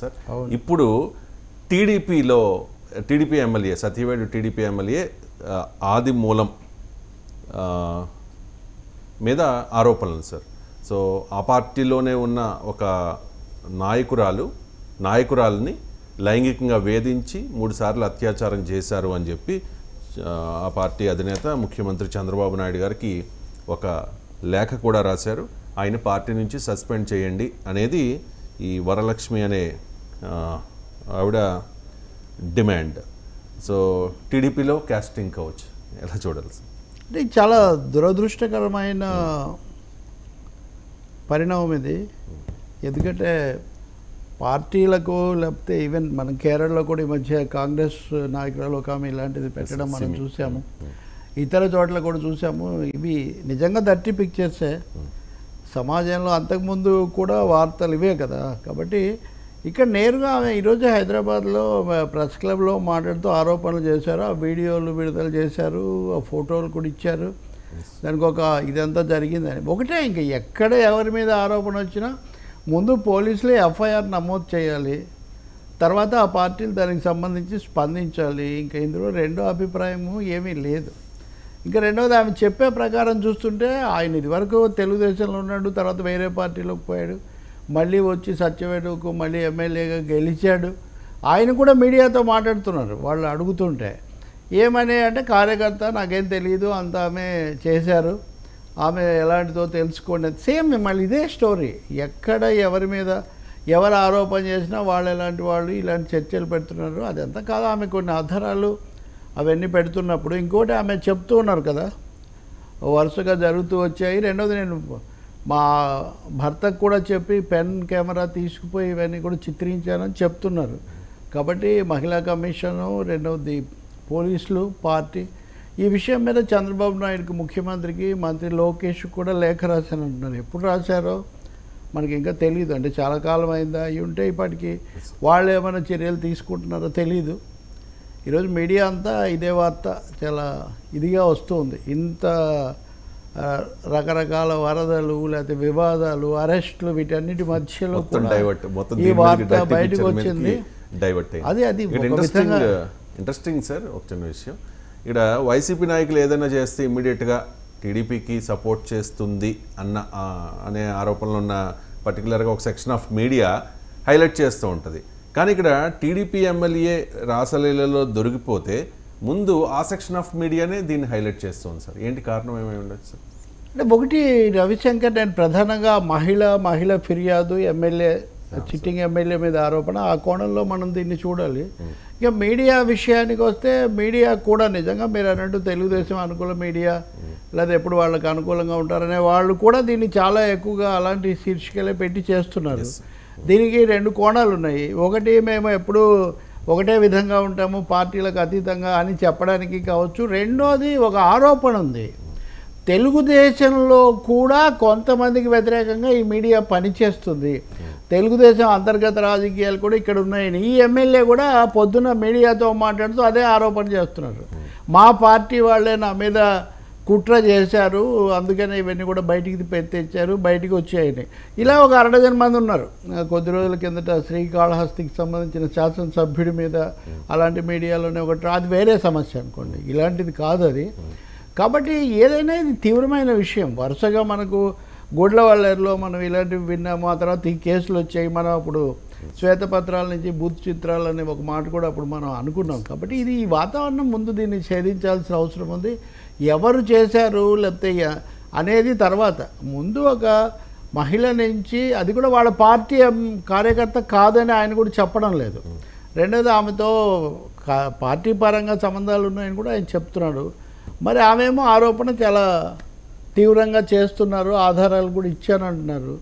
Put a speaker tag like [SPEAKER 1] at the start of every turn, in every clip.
[SPEAKER 1] Sir. ఇప్పుడు TDP MLA Satyavedu TDP MLA Adimulam మీద ఆరోపణలు సార్. సో ఆ పార్టీలోనే ఉన్న ఒక నాయకురాలని లైంగికంగా వేధించి 3 సార్లు అత్యాచారం చేశారు అని చెప్పి ఆ పార్టీ అధినేత ముఖ్యమంత్రి చంద్రబాబు నాయుడు గారికి ఒక లేఖ కూడా రాశారు. ఆయన పార్టీ నుంచి సస్పెండ్ చేయండి అనేది ఈ వరలక్ష్మి అనే ఆవిడ డిమాండ్. సో టీడీపీలో కాస్టింగ్ కౌచ్ ఎలా చూడాలి సార్?
[SPEAKER 2] అంటే చాలా దురదృష్టకరమైన పరిణామం ఇది. ఎందుకంటే పార్టీలకు లేకపోతే ఈవెన్ మనం కేరళలో కూడా ఈ మధ్య కాంగ్రెస్ నాయకురాలు ఒక ఆమె ఇలాంటిది పెట్టడం మనం చూసాము, ఇతర చోట్ల కూడా చూసాము. ఇవి నిజంగా డర్టీ పిక్చర్సే. సమాజంలో అంతకుముందు కూడా వార్తలు ఇవే కదా. కాబట్టి ఇక్కడ నేరుగా ఆమె ఈరోజు హైదరాబాద్లో ప్రెస్ క్లబ్లో మాట్లాడుతూ ఆరోపణలు చేశారు, ఆ వీడియోలు విడుదల చేశారు, ఆ ఫోటోలు కూడా ఇచ్చారు. దానికి ఒక ఇదంతా జరిగిందని ఒకటే. ఇంకా ఎక్కడ ఎవరి మీద ఆరోపణ వచ్చినా ముందు పోలీసులే ఎఫ్ఐఆర్ నమోదు చేయాలి, తర్వాత ఆ పార్టీలు దానికి సంబంధించి స్పందించాలి. ఇంకా ఇందులో రెండో అభిప్రాయము ఏమీ లేదు. ఇంకా రెండవది ఆమె చెప్పే ప్రకారం చూస్తుంటే ఆయన ఇదివరకు తెలుగుదేశంలో ఉన్నాడు, తర్వాత వేరే పార్టీలోకి పోయాడు, మళ్ళీ వచ్చి సత్యవేడుకు మళ్ళీ ఎమ్మెల్యేగా గెలిచాడు. ఆయన కూడా మీడియాతో మాట్లాడుతున్నారు వాళ్ళు అడుగుతుంటే. ఏమని అంటే కార్యకర్త నాకేం తెలియదు, అంత ఆమె చేశారు, ఆమె ఎలాంటిదో తెలుసుకోండి. సేమ్ మళ్ళీ ఇదే స్టోరీ. ఎక్కడ ఎవరి మీద ఎవరు ఆరోపణ చేసినా వాళ్ళు ఎలాంటి వాళ్ళు ఇలాంటి చర్చలు పెడుతున్నారు. అదంతా కాదు, ఆమె కొన్ని ఆధారాలు అవన్నీ పెడుతున్నప్పుడు. ఇంకోటి ఆమె చెప్తూ ఉన్నారు కదా, వరుసగా జరుగుతూ వచ్చాయి. రెండోది నేను మా భర్తకు కూడా చెప్పి పెన్ కెమెరా తీసుకుపోయి ఇవన్నీ కూడా చిత్రించానని చెప్తున్నారు. కాబట్టి మహిళా కమిషను, రెండవది పోలీసులు, పార్టీ ఈ విషయం మీద చంద్రబాబు నాయుడుకి, ముఖ్యమంత్రికి, మంత్రి లోకేష్ కూడా లేఖ రాశాను అంటున్నారు. ఎప్పుడు రాశారో మనకి ఇంకా తెలియదు. అంటే చాలా కాలం అయిందా అయి ఉంటే ఇప్పటికీ వాళ్ళు ఏమైనా చర్యలు తీసుకుంటున్నారో తెలీదు. ఈరోజు మీడియా అంతా ఇదే వార్త చాలా ఇదిగా వస్తుంది. ఇంత రకరకాల వరదలు లేకపోతే వివాదాలు, అరెస్టులు, వీటన్నిటి మధ్యలో ఈ వార్త బయటకు వచ్చింది. అది
[SPEAKER 1] ఇంట్రెస్టింగ్ సార్. ఒక చిన్న విషయం, ఇక్కడ వైసీపీ నాయకులు ఏదైనా చేస్తే ఇమ్మీడియట్గా టీడీపీకి సపోర్ట్ చేస్తుంది అనే ఆరోపణలు ఉన్న పర్టికులర్గా ఒక సెక్షన్ ఆఫ్ మీడియా హైలైట్ చేస్తూ ఉంటుంది. కానీ ఇక్కడ టీడీపీ ఎమ్మెల్యే రాసలీలలో దొరికిపోతే ముందు ఆ సెక్షన్ ఆఫ్ మీడియానే దీన్ని హైలైట్ చేస్తుంది సార్. ఏంటి కారణం ఏమై ఉండొచ్చు సార్?
[SPEAKER 2] అంటే ఒకటి రవిశంకర్, నేను ప్రధానంగా మహిళ ఫిర్యాదు, ఎమ్మెల్యే సిట్టింగ్ ఎమ్మెల్యే మీద ఆరోపణ, ఆ కోణంలో మనం దీన్ని చూడాలి. ఇక మీడియా విషయానికి వస్తే మీడియా కూడా నిజంగా మీరు అన్నట్టు తెలుగుదేశం అనుకూల మీడియా లేదా ఎప్పుడు వాళ్ళకి అనుకూలంగా ఉంటారనే వాళ్ళు కూడా దీన్ని చాలా ఎక్కువగా అలాంటి శీర్షికలే పెట్టి చేస్తున్నారు. దీనికి 2 కోణాలు ఉన్నాయి. ఒకటి, మేము ఎప్పుడు ఒకటే విధంగా ఉంటాము, పార్టీలకు అతీతంగా అని చెప్పడానికి కావచ్చు. రెండోది, ఒక ఆరోపణ ఉంది, తెలుగుదేశంలో కూడా కొంతమందికి వ్యతిరేకంగా ఈ మీడియా పనిచేస్తుంది, తెలుగుదేశం అంతర్గత రాజకీయాలు కూడా ఇక్కడ ఉన్నాయని ఈ ఎమ్మెల్యే కూడా పొద్దున్న మీడియాతో మాట్లాడుతూ అదే ఆరోపణ చేస్తున్నారు. మా పార్టీ వాళ్ళే నా మీద కుట్ర చేశారు, అందుకనే ఇవన్నీ కూడా బయటికి తెచ్చారు, బయటికి వచ్చాయని. ఇలా ఒక 1/2 డజన్ మంది ఉన్నారు. కొద్ది రోజుల కిందట శ్రీకాళహస్తికి సంబంధించిన శాసనసభ్యుడి మీద అలాంటి మీడియాలోనే ఒకటి, అది వేరే సమస్య అనుకోండి, ఇలాంటిది కాదు అది. కాబట్టి ఏదైనా ఇది తీవ్రమైన విషయం. వరుసగా మనకు గూడ్లవల్లేరులో మనం ఇలాంటివి విన్నాము, ఆ తర్వాత ఈ కేసులు వచ్చాయి. మనం అప్పుడు శ్వేతపత్రాల నుంచి బూత్ చిత్రాలు అనే ఒక మాట కూడా అప్పుడు మనం అనుకున్నాం. కాబట్టి ఇది ఈ వాతావరణం ముందు దీన్ని ఛేదించాల్సిన అవసరం ఉంది. ఎవరు చేశారు లేకపోతే అనేది తర్వాత, ముందు ఒక మహిళ నుంచి, అది కూడా వాళ్ళ పార్టీ కార్యకర్త కాదని ఆయన కూడా చెప్పడం లేదు. రెండోది, ఆమెతో పార్టీ పరంగా సంబంధాలు ఉన్నాయని కూడా ఆయన చెప్తున్నాడు. మరి ఆమెమో ఆరోపణ చాలా తీవ్రంగా చేస్తున్నారు, ఆధారాలు కూడా ఇచ్చానంటున్నారు.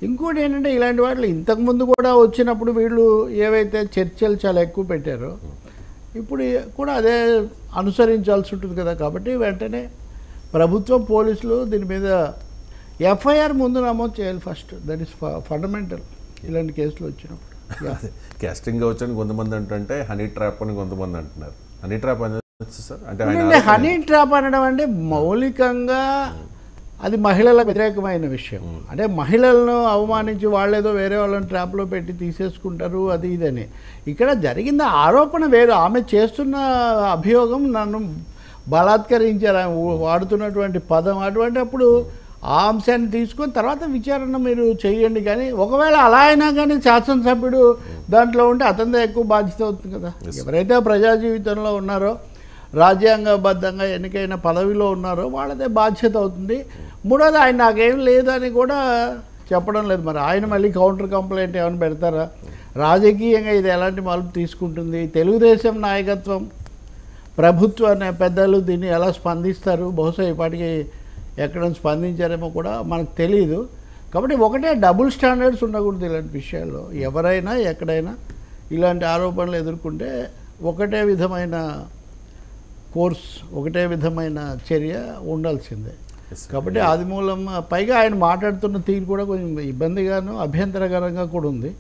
[SPEAKER 2] ఇంకోటి ఏంటంటే, ఇలాంటి వాళ్ళు ఇంతకుముందు కూడా వచ్చినప్పుడు వీళ్ళు ఏవైతే చర్చలు చాలా ఎక్కువ పెట్టారో ఇప్పుడు కూడా అదే అనుసరించాల్సి ఉంటుంది కదా. కాబట్టి వెంటనే ప్రభుత్వం, పోలీసులు దీని మీద ఎఫ్ఐఆర్ ముందు నమోదు చేయాలి ఫస్ట్. దట్ ఈస్ ఫండమెంటల్ ఇలాంటి కేసులు వచ్చినప్పుడు.
[SPEAKER 1] క్యాస్టింగ్ వచ్చని కొంతమంది అంటే హనీ ట్రాప్ అని కొంతమంది అంటున్నారు. హనీ ట్రాప్ అనేది సార్ అంటే
[SPEAKER 2] హనీ ట్రాప్ అనడం అంటే మౌలికంగా అది మహిళలకు వ్యతిరేకమైన విషయం. అంటే మహిళలను అవమానించి వాళ్ళేదో వేరే వాళ్ళని ట్రాప్లో పెట్టి తీసేసుకుంటారు అది ఇదని. ఇక్కడ జరిగిన ఆరోపణ వేరు, ఆమె చేస్తున్న అభియోగం నన్ను బలాత్కరించారు ఆమె వాడుతున్నటువంటి పదం. అటువంటి అప్పుడు ఆ అంశాన్ని తీసుకొని తర్వాత విచారణ మీరు చేయండి. కానీ ఒకవేళ అలా అయినా కానీ శాసనసభ్యుడు దాంట్లో ఉంటే అతనిదే ఎక్కువ బాధ్యత అవుతుంది కదా. ఎవరైతే ప్రజా జీవితంలో ఉన్నారో రాజ్యాంగబద్ధంగా ఎన్నికైన పదవిలో ఉన్నారో వాళ్ళదే బాధ్యత అవుతుంది. మూడోది ఆయన నాకేం లేదని కూడా చెప్పడం లేదు. మరి ఆయన మళ్ళీ కౌంటర్ కంప్లైంట్ ఏమైనా పెడతారా? రాజకీయంగా ఇది ఎలాంటి మలుపు తీసుకుంటుంది? తెలుగుదేశం నాయకత్వం ప్రభుత్వ పెద్దలు దీన్ని ఎలా స్పందిస్తారు? బహుశా ఇప్పటికీ ఎక్కడ స్పందించారేమో కూడా మనకు తెలియదు. కాబట్టి ఒకటే డబుల్ స్టాండర్డ్స్ ఉండకూడదు ఇలాంటి విషయాల్లో. ఎవరైనా ఎక్కడైనా ఇలాంటి ఆరోపణలు ఎదుర్కొంటే ఒకటే విధమైన కోర్స్, ఒకటే విధమైన చర్య ఉండాల్సిందే. కాబట్టి ఆదిమూలం పైగా ఆయన మాట్లాడుతున్న తీరు కూడా కొంచెం ఇబ్బందిగాను అభ్యంతరకరంగా కూడా ఉంది.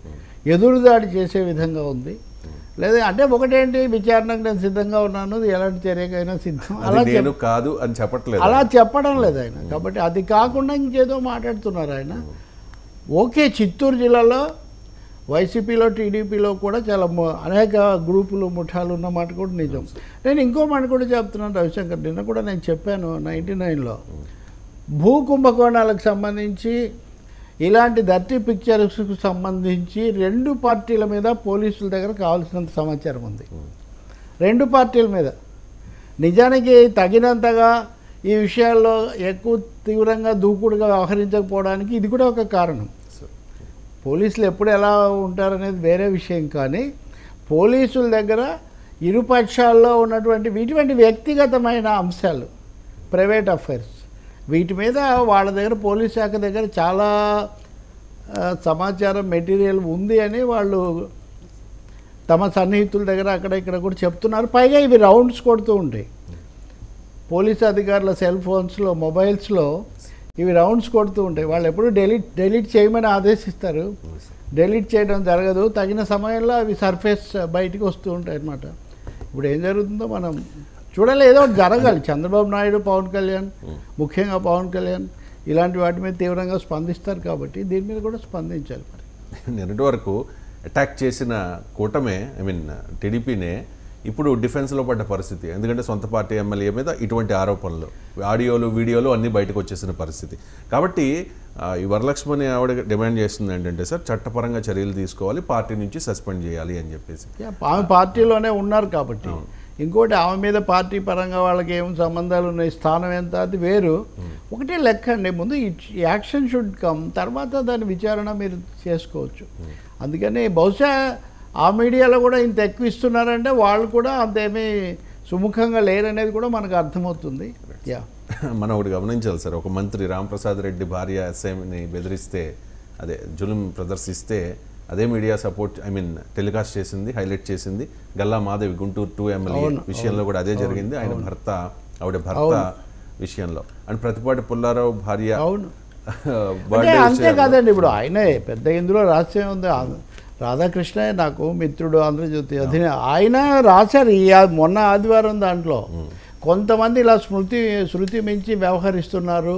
[SPEAKER 2] ఎదురుదాడి చేసే విధంగా ఉంది. లేదా అంటే ఒకటేంటి, విచారణకు నేను సిద్ధంగా ఉన్నాను, ఎలాంటి చర్యకైనా సిద్ధం, అలా
[SPEAKER 1] కాదు అని చెప్పట్లేదు,
[SPEAKER 2] అలా చెప్పడం లేదు ఆయన. కాబట్టి అది కాకుండా ఇంకేదో మాట్లాడుతున్నారు ఆయన. ఓకే, చిత్తూరు జిల్లాలో వైసీపీలో టీడీపీలో కూడా చాలా అనేక గ్రూపులు ముఠాలు ఉన్న మాట కూడా నిజం. నేను ఇంకో మాట కూడా చెప్తున్నాను రవిశంకర్, నిన్న కూడా నేను చెప్పాను 99లో భూ కుంభకోణాలకు సంబంధించి ఇలాంటి డర్టీ పిక్చర్స్కు సంబంధించి 2 పార్టీల మీద పోలీసుల దగ్గర కావాల్సినంత సమాచారం ఉంది. 2 పార్టీల మీద నిజానికి తగినంతగా ఈ విషయాల్లో ఎక్కువ తీవ్రంగా దూకుడుగా వ్యవహరించకపోవడానికి ఇది కూడా ఒక కారణం. పోలీసులు ఎప్పుడు ఎలా ఉంటారనేది వేరే విషయం, కానీ పోలీసుల దగ్గర ఇరుపక్షాల్లో ఉన్నటువంటి ఇటువంటి వ్యక్తిగతమైన అంశాలు, ప్రైవేట్ అఫైర్స్, వీటి మీద వాళ్ళ దగ్గర పోలీస్ శాఖ దగ్గర చాలా సమాచారం మెటీరియల్ ఉంది అని వాళ్ళు తమ సన్నిహితుల దగ్గర అక్కడ ఇక్కడ కూడా చెప్తున్నారు. పైగా ఇవి రౌండ్స్ కొడుతూ ఉంటాయి. పోలీస్ అధికారుల సెల్ ఫోన్స్లో, మొబైల్స్లో ఇవి రౌండ్స్ కొడుతూ ఉంటాయి. వాళ్ళు ఎప్పుడు డెలీట్ చేయమని ఆదేశిస్తారు, డెలీట్ చేయడం జరగదు. తగిన సమయంలో అవి సర్ఫేస్ బయటికి వస్తూ ఉంటాయి అన్నమాట. ఇప్పుడు ఏం జరుగుతుందో మనం చూడాలి. ఏదో ఒకటి జరగాలి. చంద్రబాబు నాయుడు, పవన్ కళ్యాణ్, ముఖ్యంగా పవన్ కళ్యాణ్ ఇలాంటి వాటి మీద తీవ్రంగా స్పందిస్తారు కాబట్టి దీని మీద కూడా స్పందించాలి. మరి
[SPEAKER 1] నిన్నటి వరకు అటాక్ చేసిన కూటమే, టీడీపీనే ఇప్పుడు డిఫెన్స్లో పడ్డ పరిస్థితి. ఎందుకంటే సొంత పార్టీ ఎమ్మెల్యే మీద ఇటువంటి ఆరోపణలు, ఆడియోలు, వీడియోలు అన్నీ బయటకు వచ్చేసిన పరిస్థితి. కాబట్టి ఈ వరలక్ష్మణి ఆవిడ డిమాండ్ చేస్తుంది ఏంటంటే, సార్ చట్టపరంగా చర్యలు తీసుకోవాలి, పార్టీ నుంచి సస్పెండ్ చేయాలి అని చెప్పేసి.
[SPEAKER 2] ఆమె పార్టీలోనే ఉన్నారు కాబట్టి. ఇంకోటి, ఆమె మీద పార్టీ పరంగా వాళ్ళకి ఏం సంబంధాలు ఉన్నాయి, స్థానం ఎంత, అది వేరు. ఒకటే లెక్క అండి, ముందు యాక్షన్ షుడ్ కమ్, తర్వాత దాని విచారణ మీరు చేసుకోవచ్చు. అందుకని బహుశా ఆ మీడియాలో కూడా ఇంత ఎక్కువ ఇస్తున్నారంటే వాళ్ళు కూడా అంతేమీ సుముఖంగా లేరనేది కూడా మనకు అర్థమవుతుంది.
[SPEAKER 1] మనం ఒకటి గమనించాలి సార్, ఒక మంత్రి రాంప్రసాద్ రెడ్డి భార్య ఎస్ఐని బెదిరిస్తే, అదే జులుం ప్రదర్శిస్తే అదే మీడియా సపోర్ట్ టెలికాస్ట్ చేసింది, హైలైట్ చేసింది. గల్లా మాధవి గుంటూరు 2 ఎమ్మెల్యే విషయంలో కూడా అదే జరిగింది. ఆయన భర్త, ఆవిడ భర్త విషయంలో. అండ్ ప్రతిపాటి పుల్లారావు భార్య.
[SPEAKER 2] అంతే కాదండి, ఇప్పుడు ఆయనే పెద్ద ఇందులో రహస్యం ఉంది. రాధాకృష్ణ నాకు మిత్రుడు, ఆంధ్రజ్యోతి అధినే, ఆయన రాశారు ఈ మొన్న ఆదివారం దాంట్లో. కొంతమంది ఇలా శృతి మించి వ్యవహరిస్తున్నారు,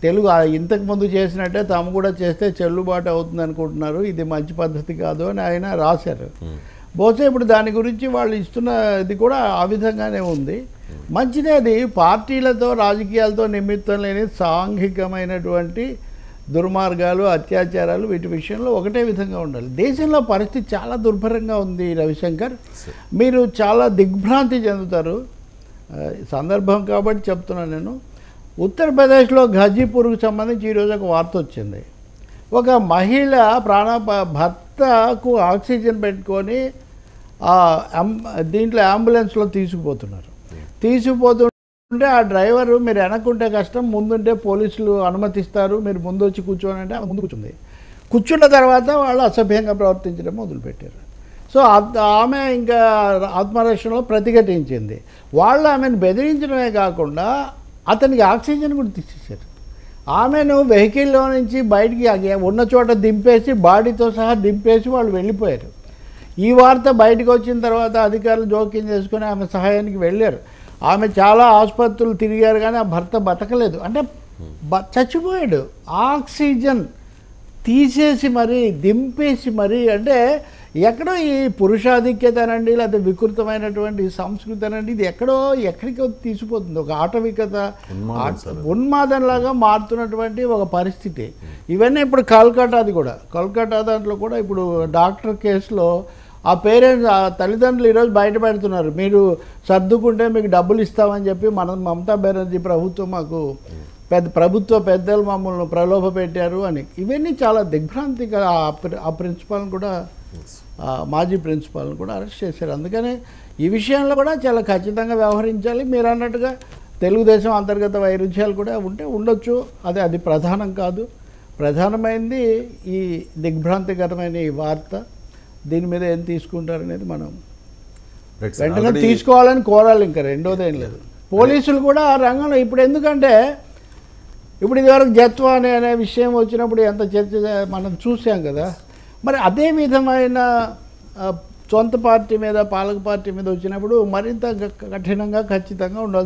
[SPEAKER 2] తెలుగు ఇంతకుముందు చేసినట్టే తాము కూడా చేస్తే చెల్లుబాటు అవుతుంది అనుకుంటున్నారు, ఇది మంచి పద్ధతి కాదు అని ఆయన రాశారు. బహుశా ఇప్పుడు దాని గురించి వాళ్ళు ఇస్తున్న ఇది కూడా ఆ విధంగానే ఉంది. మంచిదే, అది పార్టీలతో రాజకీయాలతో నిమిత్తం లేని సాంఘికమైనటువంటి దుర్మార్గాలు, అత్యాచారాలు వీటి విషయంలో ఒకటే విధంగా ఉండాలి. దేశంలో పరిస్థితి చాలా దుర్భరంగా ఉంది రవిశంకర్, మీరు చాలా దిగ్భ్రాంతి చెందుతారు. సందర్భం కాబట్టి చెప్తున్నాను నేను. ఉత్తరప్రదేశ్లో ఘాజీపూర్కు సంబంధించి ఈరోజు ఒక వార్త వచ్చింది. ఒక మహిళ భర్తకు ఆక్సిజన్ పెట్టుకొని దీంట్లో అంబులెన్స్లో తీసుకుపోతుంటే ఆ డ్రైవరు, మీరు వెనక్కుంటే కష్టం, ముందుంటే పోలీసులు అనుమతిస్తారు, మీరు ముందు వచ్చి కూర్చోని అంటే ఆమె ముందు కూర్చుంది. కూర్చున్న తర్వాత వాళ్ళు అసభ్యంగా ప్రవర్తించడం మొదలుపెట్టారు. సో ఆమె ఇంకా ఆత్మరక్షణలో ప్రతిఘటించింది. వాళ్ళు ఆమెను బెదిరించడమే కాకుండా అతనికి ఆక్సిజన్ కూడా తీసేశారు. ఆమెను వెహికల్లో నుంచి బయటికి ఉన్న చోట దింపేసి, బాడీతో సహా దింపేసి వాళ్ళు వెళ్ళిపోయారు. ఈ వార్త బయటకు వచ్చిన తర్వాత అధికారులు జోక్యం చేసుకుని ఆమె సహాయానికి వెళ్ళారు. ఆమె చాలా ఆసుపత్రులు తిరిగారు కానీ ఆ భర్త బతకలేదు. అంటే చచ్చిపోయాడు. ఆక్సిజన్ తీసేసి మరీ దింపేసి మరీ, అంటే ఎక్కడో ఈ పురుషాధిక్యత అనండి, లేకపోతే వికృతమైనటువంటి సంస్కృతి అనండి, ఇది ఎక్కడికో తీసిపోతుంది. ఒక ఆటవికత, ఉన్మాదంలాగా మారుతున్నటువంటి ఒక పరిస్థితి. ఇవన్నీ ఇప్పుడు కల్కట్టా దాంట్లో కూడా ఇప్పుడు డాక్టర్ కేసులో ఆ పేరెంట్స్, ఆ తల్లిదండ్రులు ఈరోజు బయట పెడుతున్నారు, మీరు సర్దుకుంటే మీకు డబ్బులు ఇస్తామని చెప్పి మమతా బెనర్జీ ప్రభుత్వం మాకు ప్రభుత్వ పెద్దలు మమ్మల్ని ప్రలోభ పెట్టారు అని. ఇవన్నీ చాలా దిగ్భ్రాంతిగా ఆ ప్రిన్సిపాల్ని కూడా, మాజీ ప్రిన్సిపాల్ని కూడా అరెస్ట్ చేశారు. అందుకనే ఈ విషయంలో కూడా చాలా ఖచ్చితంగా వ్యవహరించాలి. మీరు అన్నట్టుగా తెలుగుదేశం అంతర్గత వైరుధ్యాలు కూడా ఉండొచ్చు, అది ప్రధానం కాదు. ప్రధానమైనది ఈ దిగ్భ్రాంతికరమైన ఈ వార్త. దీని మీద ఏం తీసుకుంటారనేది మనం వెంటనే తీసుకోవాలని కోరాలి. ఇంకా రెండోదేం లేదు. పోలీసులు కూడా ఆ రంగంలో ఇప్పుడు, ఎందుకంటే ఇప్పుడు ఇదివరకు జత్వా అనే విషయం వచ్చినప్పుడు ఎంత చర్చ మనం చూసాం కదా. మరి అదే విధమైన సొంత పార్టీ మీద, పాలక పార్టీ మీద వచ్చినప్పుడు మరింత కఠినంగా ఖచ్చితంగా ఉండాలి.